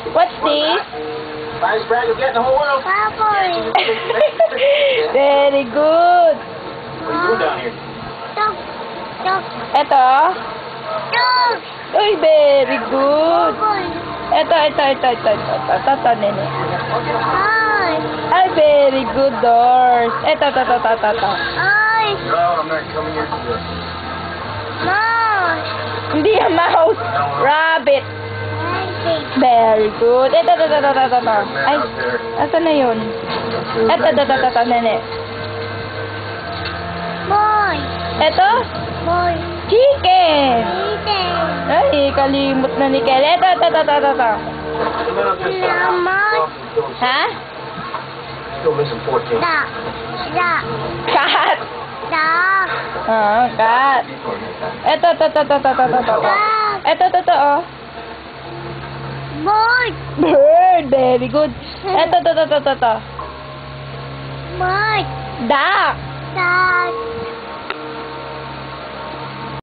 What's this? Finest brand you'll get in the whole world. Baboy. Very good. What are you doing down here? Dog. Dog. Ito. Dog. Uy, very good. Baboy. Ito, nene. Ay. Ay, very good doors. Ito. Ay. No, I'm not coming here for this. Mouse. Hindi yung mouse. Rabbit. Rabbit. Very good. Ito. Ay, asan na yun? Ito, nene. Boy. Ito, Boy. chicken. Chicken. Ay, kalimot na ni Kel. Ito. Lamot. Ha? Still missing 14. Da. Da. Cat. Da. Cat. Ito. Ito, oh. Bird. Bird. Very good. Ito. Bird. Duck. Da.